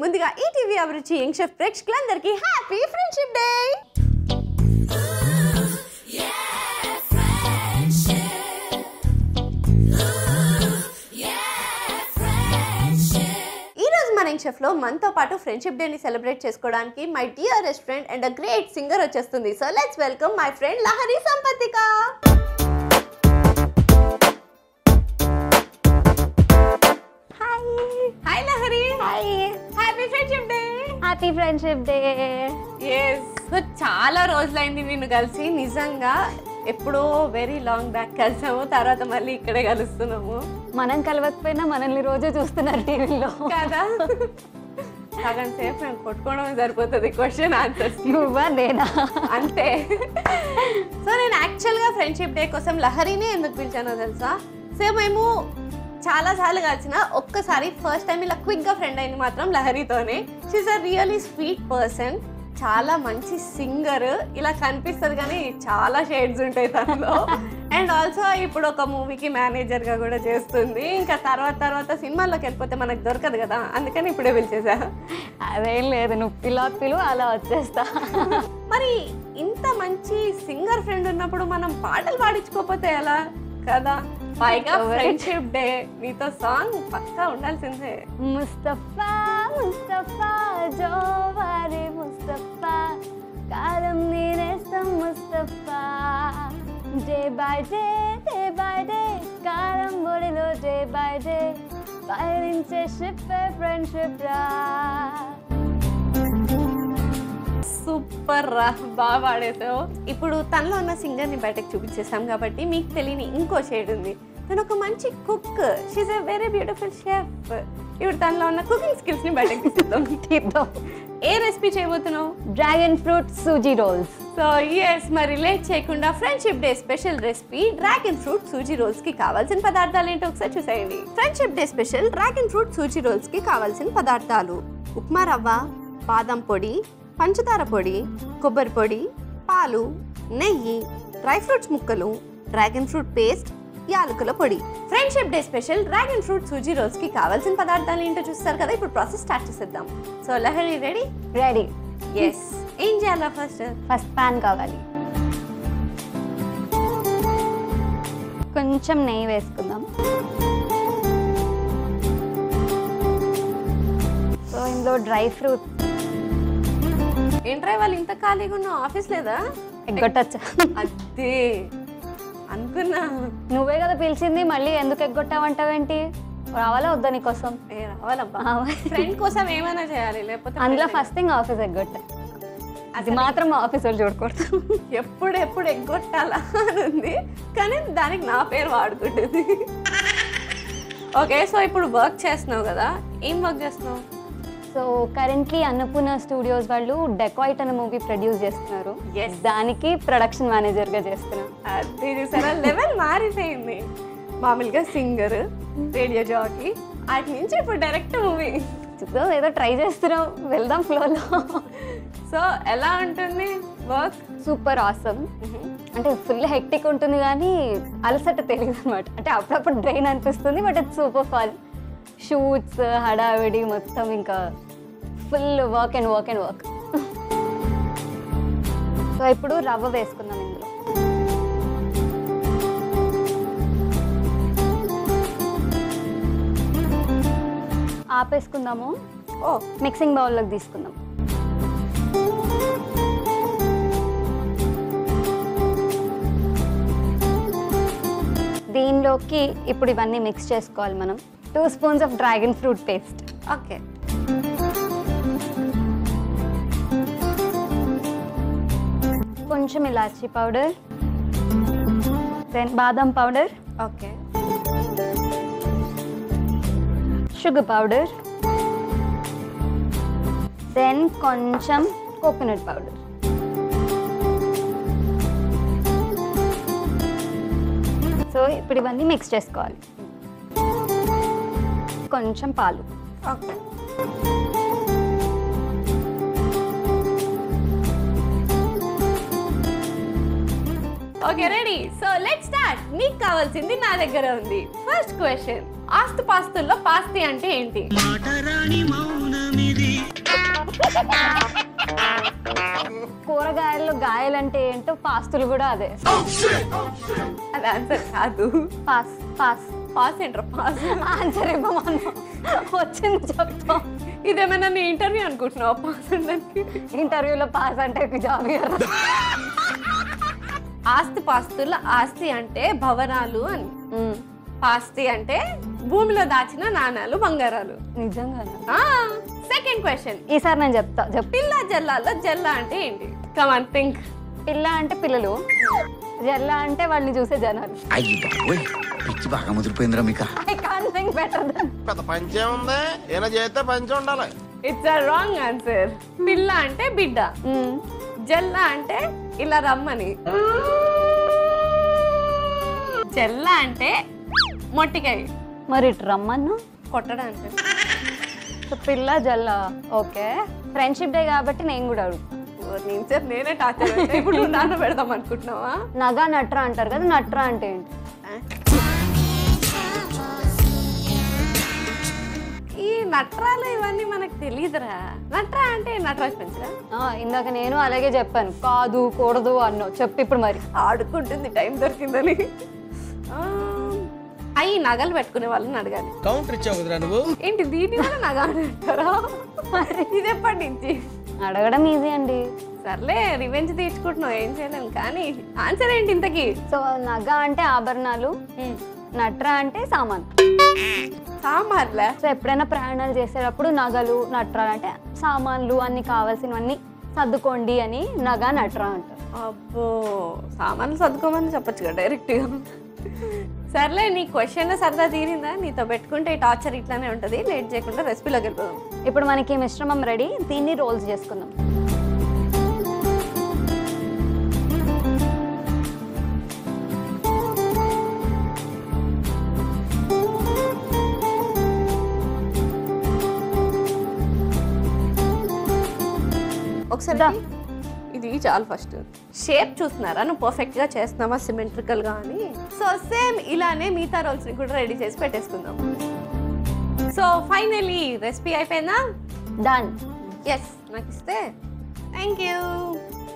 ముందుగా ETV Abhiruchi young chef ప్రేక్షకులందరికీ happy friendship day. ఈ రోజు మన యంగ్ షెఫ్ లో మనతో పాటు ఫ్రెండ్షిప్ డే ని సెలబ్రేట్ చేసుకోవడానికి my dearest friend and a great singer వచ్చేస్తుంది. So let's welcome my friend Lahari Sampathika. Hi Lahari. Hi. Happy friendship day. Happy friendship day. yes so చాలా రోజులైంది నిన్ను కలిసి. నిజంగా ఎప్పుడో వెరీ లాంగ్ బ్యాక్ కలిసాము, తర్వాత మళ్ళీ ఇక్కడే కలుస్తున్నాము. మనం కలవకపోయినా మనల్ని రోజు చూస్తున్నారు టీవీలో కదా. సగం సేపు నేను కొట్టుకోవడం సరిపోతుంది క్వశ్చన్ ఆన్సర్స్. నువ్వా నేనా? అంతే. సో నేను యాక్చువల్గా ఫ్రెండ్షిప్ డే కోసం లహరినే ఎందుకు పిలిచానో తెలుసా? సో మేము చాలా సార్లు కలిసిన ఒక్కసారి ఫస్ట్ టైం ఇలా క్విక్గా ఫ్రెండ్ అయింది మాత్రం లహరితోనే. She's a really sweet person, చాలా మంచి సింగర్. ఇలా కనిపిస్తుంది కానీ చాలా షేడ్స్ ఉంటాయి తనలో. అండ్ ఆల్సో ఇప్పుడు ఒక మూవీకి మేనేజర్గా కూడా చేస్తుంది. ఇంకా తర్వాత సినిమాల్లోకి వెళ్ళిపోతే మనకు దొరకదు కదా, అందుకని ఇప్పుడే పిలిచేసా. అదేం లేదు, నువ్వు పిలు అలా వచ్చేస్తా. మరి ఇంత మంచి సింగర్ ఫ్రెండ్ ఉన్నప్పుడు మనం పాటలు పాడించుకోకపోతే ఎలా కదా? పైగా ఫ్రెండ్షిప్ డే, నీతో సాంగ్ పక్కా ఉండాల్సిందే. ముస్తఫా ముస్తఫా జోవారి ముస్తఫా కాలం నేనేస్తాం ముస్తఫా డే బై డే కాలం ఒడిలో డే బై డే పయనించే షిప్ ఫ్రెండ్షిప్ రా. సూపర్ రా, బాగా పాడేసావు. ఇప్పుడు తనలో ఉన్న సింగర్ని బయటకు చూపించేసాం కాబట్టి మీకు తెలియని ఇంకో షేడ్ ఉంది. తను ఒక మంచి cook, she's a very beautiful chef. ఇప్పుడు తనలో ఉన్న కుకింగ్ స్కిల్స్ ని బయటకు తీద్దాం. ఏ రెసిపీ చేయబోతున్నావు? Dragon fruit suji rolls. So yes, మరి లేట్ చేయకుండా friendship day special recipe dragon fruit suji rolls కి కావాల్సిన పదార్థాలు ఏంటో ఒకసారి చూసేయండి. Friendship day special dragon fruit suji rolls కి కావాల్సిన పదార్థాలు: ఉప్మా రవ్వ, బాదం పొడి, పంచదార పొడి, కొబ్బరి పొడి, పాలు, నెయ్యి, డ్రై ఫ్రూట్స్ ముక్కలు, డ్రాగన్ ఫ్రూట్ పేస్ట్, యాలకుల పొడి. Friendship day special dragon fruit suji rolls కి కావాల్సిన పదార్థాలు ఏంటో చూస్తారు కదా. ఇప్పుడు ప్రాసెస్ స్టార్ట్ చేసేద్దాం. So Lahari ready? Ready. Yes. ఏం చేయాలా? ఫస్ట్ పాన్ కావాలి, కొంచెం నెయ్యి వేసుకుందాం. సో ఇందులో డ్రై ఫ్రూట్. ఏంట్రా వాళ్ళు ఇంత ఖాళీగా ఉన్నావు, ఆఫీస్ లేదా? ఎగ్గొట్టచ్చా? అదే అనుకున్నా. నువ్వే కదా పిలిచింది, మళ్ళీ ఎందుకు ఎగ్గొట్టావంటావేంటి? రావాలా వద్దా నీకోసం? రావాలబ్బా, ఫ్రెండ్ కోసం ఏమైనా చేయాలి. లేకపోతే అందులో ఫస్ట్ థింగ్ ఆఫీస్ ఎగ్గొట్టా. అది మాత్రం మా ఆఫీస్ వాళ్ళు చూడకూడదు. ఎప్పుడు ఎగ్గొట్టాలా అని ఉంది, కానీ దానికి నా పేరు వాడుకుంటుంది. ఓకే, సో ఇప్పుడు వర్క్ చేస్తున్నావు కదా, ఏం వర్క్ చేస్తున్నావు? సో కరెంట్లీ అన్నపూర్ణ స్టూడియోస్ వాళ్ళు డెకాయిట్ అనే మూవీ ప్రొడ్యూస్ చేస్తున్నారు. దానికి ప్రొడక్షన్ మేనేజర్గా చేస్తున్నాను. అది చూసారా, లెవెల్ మారిపోయింది. మామూలుగా సింగర్, రేడియో జాకీ, వాటి నుంచి ఇప్పుడు డైరెక్ట్ మూవీ. చూద్దాం, ఏదో ట్రై చేస్తున్నాం, వెళ్దాం ఫ్లోలో. సో ఎలా ఉంటుంది వర్క్? Super awesome. అంటే ఫుల్ హెక్టిక్ ఉంటుంది కానీ అలసట తెలియదు అనమాట. అంటే అప్పుడప్పుడు డ్రైన్ అనిపిస్తుంది, but it's super fun. Shoots, హడావిడి మొత్తం, ఇంకా full work and work. So ఇప్పుడు రవ్వ వేసుకుందాం ఇందులో. ఆపేసుకుందాము. మిక్సింగ్ బౌల్లోకి తీసుకుందాం. దీనిలోకి ఇప్పుడు ఇవన్నీ మిక్స్ చేసుకోవాలి మనం. 2 spoons of dragon fruit paste. Okay. కొంచెం ఇలాచీ పౌడర్, దెన్ బాదం powder, okay, sugar powder, then కొంచెం కోకోనట్ పౌడర్. సో ఇప్పుడు ఇవన్నీ మిక్స్ చేసుకోవాలి. కొంచెం పాలు. Okay. Okay ready. So let's start. మీకు కావాల్సింది నా దగ్గర ఉంది. ఫస్ట్ క్వశ్చన్, ఆస్తి పాస్తుల్లో పాస్తి అంటే ఏంటి? కూరగాయల్లో గాయలంటే ఏంటో పాస్తులు కూడా అదే. అది ఆన్సర్ కాదు. పాస్ పాస్ పాస్ ఏంట్రా పాస్? ఆన్సర్ ఇవ్వమన్నా వచ్చింది చెప్తాం. ఇదేమైనా నీ ఇంటర్వ్యూ అనుకుంటున్నావా పాస్ అనడానికి? ఇంటర్వ్యూలో పాస్ అంటే జాబ్ ఇవ్వరు. ఆస్తి పాస్తుల ఆస్తి అంటే భవనాలు అని, పాస్తి అంటే భూమిలో దాచిన నాణాలు బంగారాలు. నిజంగా. సెకండ్ క్వశ్చన్ ఈసారి నేను చెప్తా. పిల్ల జల్లాల్లో జల్లా అంటే ఏంటి? Come on think. పిల్ల అంటే పిల్లలు, జల్ల అంటే వాళ్ళని చూసే జనాలు. పిచ్చి బాగా ముదిరిపోయిందిరా మీకు. I can't think better then. పెద్ద పంచే ఉంది, ఏనా చేస్తే పంచే ఉండాలి. It's a wrong answer. పిల్ల అంటే బిడ్డ, జల్లా అంటే ఇలా రమ్మని, జల్లా అంటే మొట్టికాయ మరి ఇటు రమ్మన్నా కొట్టడానికి. పిల్ల జల్ల. ఓకే, ఫ్రెండ్షిప్ డే కాబట్టి నేను కూడా అడుగుతా. నేనే టార్చర్ అంటే ఇప్పుడు నువ్వు నాన్న పెడదాం అనుకుంటున్నావా? నగా నట్రా అంటారు కదా, నట్రా అంటే ఏంటి? ఈ నట్రాలు ఇవన్నీ మనకు తెలియదురా. నట్రా అంటే నటరాజ్ పెంచరా? ఇందాక నేను అలాగే చెప్పాను, కాదు కూడదు అన్నావు. చెప్పు ఇప్పుడు మరి. ఆడుకుంటుంది టైం దొరికిందని. అవి నగలు పెట్టుకునే వాళ్ళని అడగాలి. కౌంటర్ ఇచ్చావు కదరా నువ్వు. ఏంటి దీన్ని కూడా నగ అంటారా? ఇది ఎప్పటి నుంచి? అడగడం ఈజీ అండి. సర్లే రివెంజ్ తీర్చుకుంటున్నావు, ఏం చేయలేము. కానీ ఆన్సర్ ఏంటి ఇంతకి? సో నగ అంటే ఆభరణాలు, నట్రా అంటే సామాన్. సామాన్లే. సో ఎప్పుడైనా ప్రయాణాలు చేసేటప్పుడు నగలు నట్రా అంటే సామాన్లు అన్ని కావాల్సినవన్నీ సర్దుకోండి అని నగ నట్రా అంటారు. అబ్బో, సామాన్లు సర్దుకోమని చెప్పొచ్చు కదా డైరెక్ట్గా. సర్లే, నీ క్వశ్చన్ సరదా తీరిందా? నీతో పెట్టుకుంటే ఈ టార్చర్ ఇట్లానే ఉంటుంది. లేట్ చేయకుండా రెసిపీలోకి వెళ్ళిపోదాం. ఇప్పుడు మనకి మిశ్రమం రెడీ, దీన్ని రోల్స్ చేసుకుందాం. ఒకసారి ఇది చాలు. ఫస్ట్ షేప్ చూస్తున్నారా? నువ్వు పర్ఫెక్ట్ గా చేస్తున్నావా సిమెట్రికల్ గా అని? సో సేమ్ ఇలానే మిగతా రోల్స్ ని కూడా రెడీ చేసి పెట్టేసుకుందాం. సో ఫైనలీ రెసిపీ అయిపోయిందా? డన్. ఎస్, నాకు ఇస్తే thank you.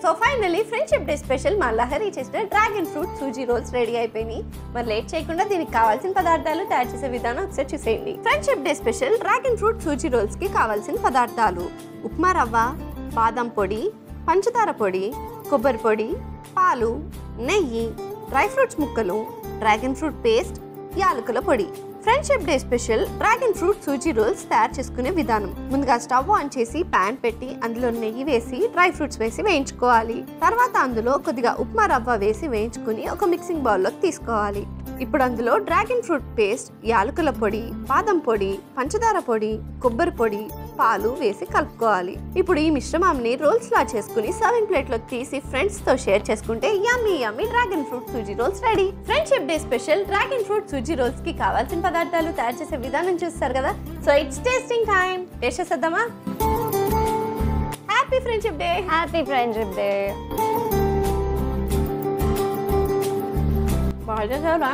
So finally Friendship day special మా లహరి చేసిన dragon fruit suji rolls ready అయిపోయినాయి. మరి లేట్ చేయకుండా దీనికి కావాల్సిన పదార్థాలు తయారు చేసే విధానం ఒకసారి చూసేయండి. Friendship day special dragon fruit suji rolls కి కావాల్సిన పదార్థాలు: ఉప్మా రవ్వ, బాదం పొడి, పంచదార పొడి, కొబ్బరి పొడి, పాలు, నెయ్యి, డ్రై ఫ్రూట్స్ ముక్కలు, డ్రాగన్ ఫ్రూట్ పేస్ట్, యాలకుల పొడి. Friendship day special dragon fruit suji rolls తయారు చేసుకునే విధానం: ముందుగా స్టవ్ ఆన్ చేసి ప్యాన్ పెట్టి అందులో నెయ్యి వేసి డ్రై ఫ్రూట్స్ వేసి వేయించుకోవాలి. తర్వాత అందులో కొద్దిగా ఉప్మా రవ్వ వేసి వేయించుకుని ఒక మిక్సింగ్ బౌల్లోకి తీసుకోవాలి. ఇప్పుడు అందులో డ్రాగన్ ఫ్రూట్ పేస్ట్, యాలకుల పొడి, బాదం పొడి, పంచదార పొడి, కొబ్బరి పొడి, పాలు వేసి కలుపుకోవాలి. ఇప్పుడు ఈ మిశ్రమాన్ని రోల్స్ లా చేసుకుని సర్వింగ్ ప్లేట్ లోకి తీసి ఫ్రెండ్స్ తో షేర్ చేసుకుంటే yummy yummy dragon fruit suji rolls ready. Friendship day special dragon fruit suji rolls కి కావాల్సిన పదార్థాలు తయారు చేసే విధానం చూస్తారు కదా. So it's tasting time. Taste చేద్దామా? Happy friendship day. Happy friendship day. బాగా చేసావురా.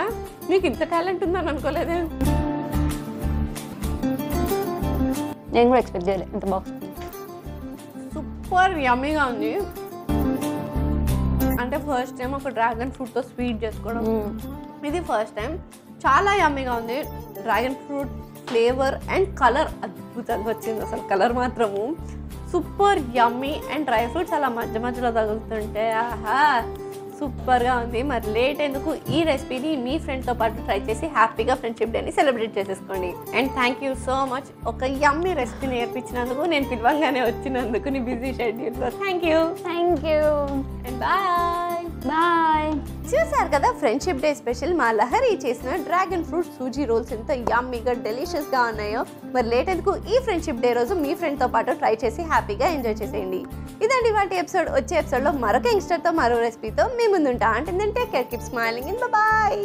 నీకు ఇంత టాలెంట్ ఉందని అనుకోలేదే. నేను కూడా ఎక్స్పెక్ట్ చేయలేదు ఇంత బాక్స్. సూపర్ యమ్మీగా ఉంది. అంటే ఫస్ట్ టైం ఒక డ్రాగన్ ఫ్రూట్ తో స్వీట్ చేసుకోవడం ఇది ఫస్ట్ టైం. చాలా యమ్మీగా ఉంది. Dragon fruit flavour and colour అద్భుతంగా వచ్చింది. అసలు కలర్ మాత్రము super yummy. And dry fruits అలా మధ్య మధ్యలో తగులుతుంటే ఆహా సూపర్గా ఉంది. మరి లేట్ ఎందుకు, ఈ రెసిపీని మీ ఫ్రెండ్తో పాటు ట్రై చేసి హ్యాపీగా ఫ్రెండ్షిప్ డేని సెలబ్రేట్ చేసేసుకోండి. And thank you so much ఒక యమ్మీ రెసిపీ నేర్పించినందుకు, నేను పిలవంగానే వచ్చినందుకు నీ బిజీ షెడ్యూల్లో. Thank you. Thank you and bye. Bye. చూసారు కదా ఫ్రెండ్షిప్ డే స్పెషల్ మా లహరి చేసిన డ్రాగన్ ఫ్రూట్ సూజీ రోల్స్ ఎంత యమ్మీగా డెలిషియస్గా ఉన్నాయో. మరి లేట్ ఎందుకు, ఈ ఫ్రెండ్షిప్ డే రోజు మీ ఫ్రెండ్తో పాటు ట్రై చేసి హ్యాపీగా ఎంజాయ్ చేసేయండి. ఇదండి వాటి ఎపిసోడ్. వచ్చే ఎపిసోడ్లో మరొక యంగ్స్టర్తో మరో రెసిపీతో మీ ముందుంటా. అంటే take care, keep smiling and bye.